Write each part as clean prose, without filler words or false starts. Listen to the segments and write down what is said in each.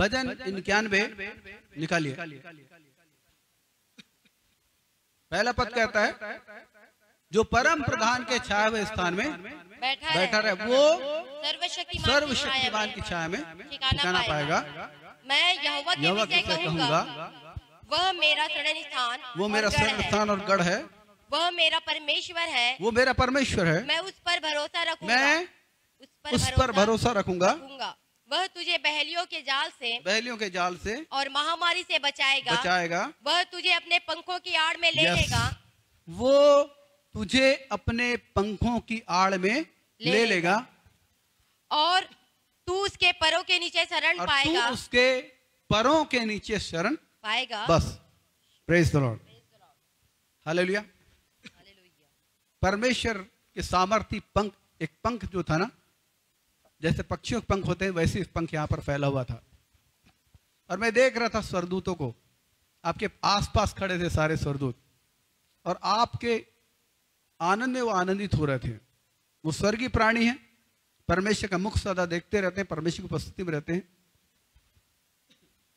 भजन 91 निकालिए। पहला पद कहता है, जो परम प्रधान के छाया हुए स्थान में बैठा रहे वो सर्वशक्तिमान की छाया में ठिकाना पाएगा। मैं यहोवा के विषय कहूंगा, वह मेरा शरण स्थान, वो मेरा शरण स्थान और गढ़ है, वह मेरा परमेश्वर है, वो मेरा परमेश्वर है, मैं उस पर भरोसा रखूंगा, मैं उस पर भरोसा रखूंगा। वह तुझे बहेलियों के जाल से और महामारी से बचाएगा। वह तुझे अपने पंखों की आड़ में ले लेगा, वो तुझे अपने पंखों की आड़ में ले लेगा और तू उसके परों के नीचे शरण पाएगा, तू उसके परों के नीचे शरण पाएगा। बस, प्रेज द लॉर्ड, हालेलुया। परमेश्वर के सामर्थी पंख, एक पंख जो था ना, जैसे पक्षियों के पंख होते हैं वैसे पंख यहां पर फैला हुआ था। और मैं देख रहा था स्वर्गदूतों को, आपके आसपास खड़े थे सारे स्वर्गदूत, और आपके आनंद में वो आनंदित हो रहे थे। वो स्वर्गीय प्राणी हैं, परमेश्वर का मुख सदा देखते रहते हैं, परमेश्वर की उपस्थिति में रहते हैं।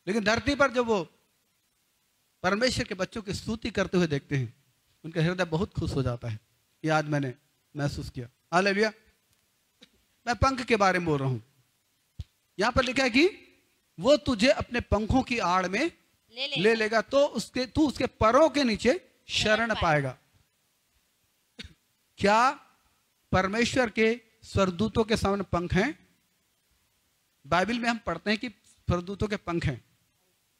लेकिन धरती पर जब वो परमेश्वर के बच्चों की स्तुति करते हुए देखते हैं, उनका हृदय बहुत खुश हो जाता है। ये आज मैंने महसूस किया। हालेलुया। मैं पंख के बारे में बोल रहा हूं। यहां पर लिखा है कि वो तुझे अपने पंखों की आड़ में ले लेगा, तो तू उसके परों के नीचे शरण पाएगा। क्या परमेश्वर के स्वर्गदूतों के सामने पंख हैं? बाइबल में हम पढ़ते हैं कि स्वर्गदूतों के पंख हैं,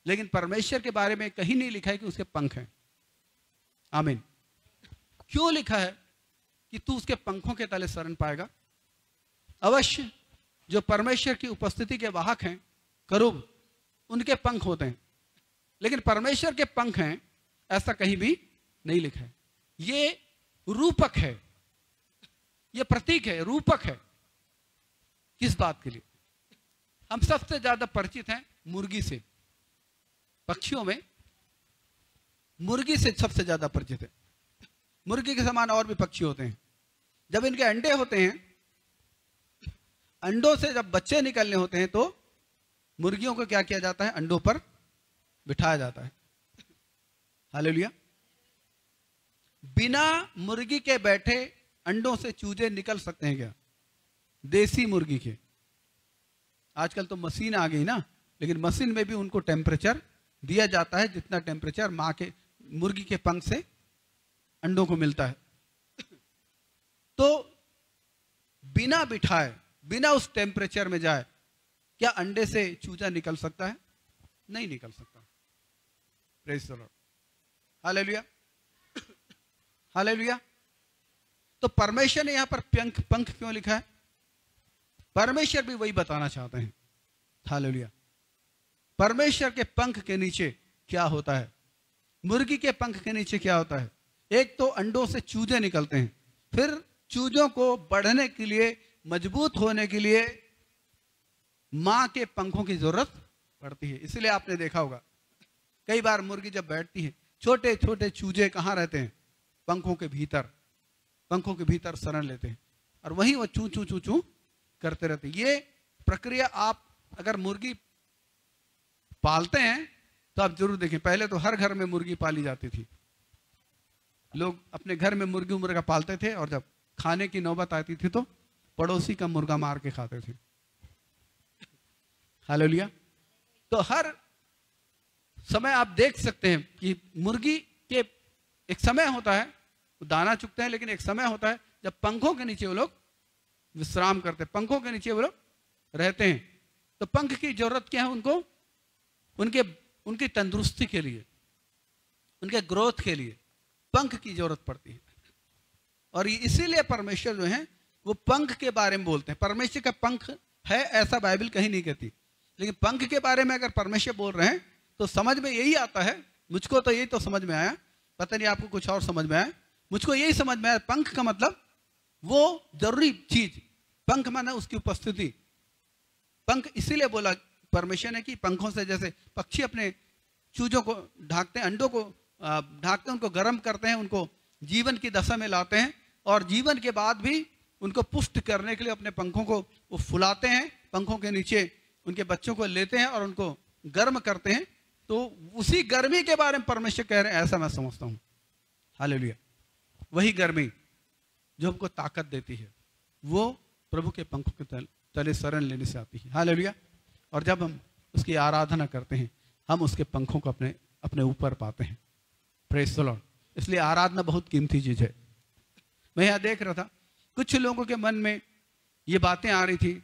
लेकिन परमेश्वर के बारे में कहीं नहीं लिखा है कि उसके पंख हैं। आमीन। क्यों लिखा है कि तू उसके पंखों के तले शरण पाएगा? अवश्य जो परमेश्वर की उपस्थिति के वाहक हैं, करूब, उनके पंख होते हैं, लेकिन परमेश्वर के पंख हैं ऐसा कहीं भी नहीं लिखा है। ये रूपक है, ये प्रतीक है, रूपक है। किस बात के लिए? हम सबसे ज्यादा परिचित हैं मुर्गी से, पक्षियों में मुर्गी से सबसे ज्यादा परिचित है। मुर्गी के समान और भी पक्षी होते हैं। जब इनके अंडे होते हैं, अंडों से जब बच्चे निकलने होते हैं, तो मुर्गियों को क्या किया जाता है? अंडों पर बिठाया जाता है। हालेलुया। बिना मुर्गी के बैठे अंडों से चूजे निकल सकते हैं क्या? देसी मुर्गी के। आजकल तो मशीन आ गई ना, लेकिन मशीन में भी उनको टेम्परेचर दिया जाता है जितना टेम्परेचर मां के मुर्गी के पंख से अंडों को मिलता है। तो बिना बिठाए, बिना उस टेम्परेचर में जाए, क्या अंडे से चूजा निकल सकता है? नहीं निकल सकता। Praise the Lord. Hallelujah, hallelujah. तो परमेश्वर ने यहां पर पंख क्यों लिखा है? परमेश्वर भी वही बताना चाहते हैं। हालेलुया। परमेश्वर के पंख के नीचे क्या होता है? मुर्गी के पंख के नीचे क्या होता है? एक तो अंडों से चूजे निकलते हैं, फिर चूजों को बढ़ने के लिए, मजबूत होने के लिए मां के पंखों की जरूरत पड़ती है। इसलिए आपने देखा होगा कई बार मुर्गी जब बैठती है, छोटे छोटे चूजे कहां रहते हैं? पंखों के भीतर, पंखों के भीतर शरण लेते हैं, और वहीं वो चू चू चू चू करते रहते हैं। ये प्रक्रिया आप अगर मुर्गी पालते हैं तो आप जरूर देखें। पहले तो हर घर में मुर्गी पाली जाती थी, लोग अपने घर में मुर्गी मुर्गा पालते थे, और जब खाने की नौबत आती थी तो पड़ोसी का मुर्गा मार के खाते थे। हालेलुया। तो हर समय आप देख सकते हैं कि मुर्गी के एक समय होता है, दाना चुगते हैं, लेकिन एक समय होता है जब पंखों के नीचे वो लोग विश्राम करते हैं, पंखों के नीचे वो लोग रहते हैं। तो पंख की जरूरत क्या है उनको? उनकी तंदुरुस्ती के लिए, उनके ग्रोथ के लिए पंख की जरूरत पड़ती है। और इसीलिए परमेश्वर जो है वो पंख के बारे में बोलते हैं। परमेश्वर का पंख है ऐसा बाइबल कहीं नहीं कहती, लेकिन पंख के बारे में अगर परमेश्वर बोल रहे हैं तो समझ में यही आता है। मुझको तो यही तो समझ में आया, पता नहीं आपको कुछ और समझ में आया। मुझको यही समझ में आया, पंख का मतलब वो जरूरी चीज, पंख माना उसकी उपस्थिति। पंख इसीलिए बोला परमेश्वर ने कि पंखों से, जैसे पक्षी अपने चूजों को ढाकते हैं, अंडों को ढाकते हैं, उनको गर्म करते हैं, उनको जीवन की दशा में लाते हैं, और जीवन के बाद भी उनको पुष्ट करने के लिए अपने पंखों को वो फुलाते हैं, पंखों के नीचे उनके बच्चों को लेते हैं और उनको गर्म करते हैं, तो उसी गर्मी के बारे में परमेश्वर कह रहे हैं, ऐसा मैं समझता हूं। हालेलुया। वही गर्मी जो हमको ताकत देती है वो प्रभु के पंखों के तले शरण लेने से आती है। हालेलुया। और जब हम उसकी आराधना करते हैं हम उसके पंखों को अपने अपने ऊपर पाते हैं। Praise the Lord. इसलिए आराधना बहुत कीमती चीज है। मैं यहां देख रहा था कुछ लोगों के मन में ये बातें आ रही थी,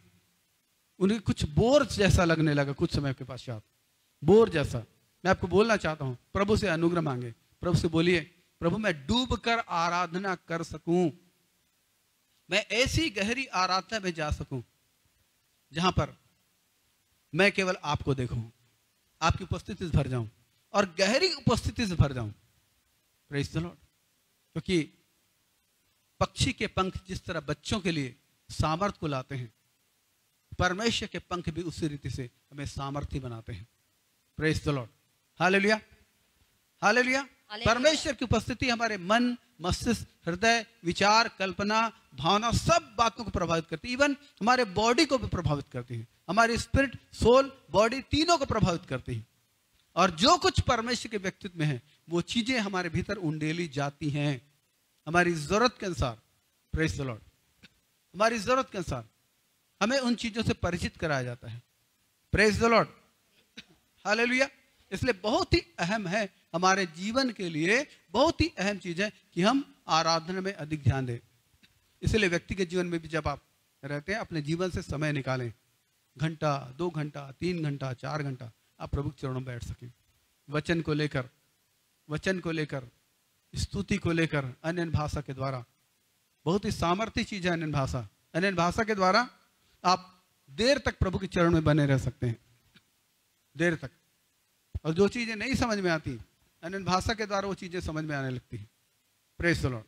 उन्हें कुछ बोर जैसा लगने लगा कुछ समय के पश्चात, बोर जैसा। मैं आपको बोलना चाहता हूं, प्रभु से अनुग्रह मांगे, प्रभु से बोलिए, प्रभु मैं डूब कर आराधना कर सकूं, मैं ऐसी गहरी आराधना में जा सकूं जहां पर मैं केवल आपको देखूं, आपकी उपस्थिति से भर जाऊं और गहरी उपस्थिति से भर जाऊं। Praise the Lord. क्योंकि पक्षी के पंख जिस तरह बच्चों के लिए सामर्थ्य को लाते हैं, परमेश्वर के पंख भी उसी रीति से हमें सामर्थ्य बनाते हैं। Praise the Lord. Hallelujah, hallelujah. परमेश्वर की उपस्थिति हमारे मन, मस्तिष्क, हृदय, विचार, कल्पना, भावना, सब बातों को प्रभावित करती है। इवन हमारे बॉडी को भी प्रभावित करती है, हमारी स्पिरिट, सोल, बॉडी तीनों को प्रभावित करती है। और जो कुछ परमेश्वर के व्यक्तित्व में है वो चीजें हमारे भीतर उंडेली जाती हैं हमारी जरूरत के अनुसार। Praise the Lord. हमारी जरूरत के अनुसार हमें उन चीजों से परिचित कराया जाता है। Praise the Lord. हालेलुया। इसलिए बहुत ही अहम है, हमारे जीवन के लिए बहुत ही अहम चीज है कि हम आराधना में अधिक ध्यान दें। इसलिए व्यक्ति के जीवन में भी जब आप रहते हैं अपने जीवन से समय निकालें, घंटा, 2 घंटा, 3 घंटा, 4 घंटा आप प्रभु के चरणों में बैठ सकें। वचन को लेकर, स्तुति को लेकर, अन्य भाषा के द्वारा। बहुत ही सामर्थ्य चीज है अन्य भाषा। अन्य भाषा के द्वारा आप देर तक प्रभु के चरण में बने रह सकते हैं, देर तक। और जो चीजें नहीं समझ में आती अन्य भाषा के द्वारा वो चीजें समझ में आने लगती है। Praise the Lord.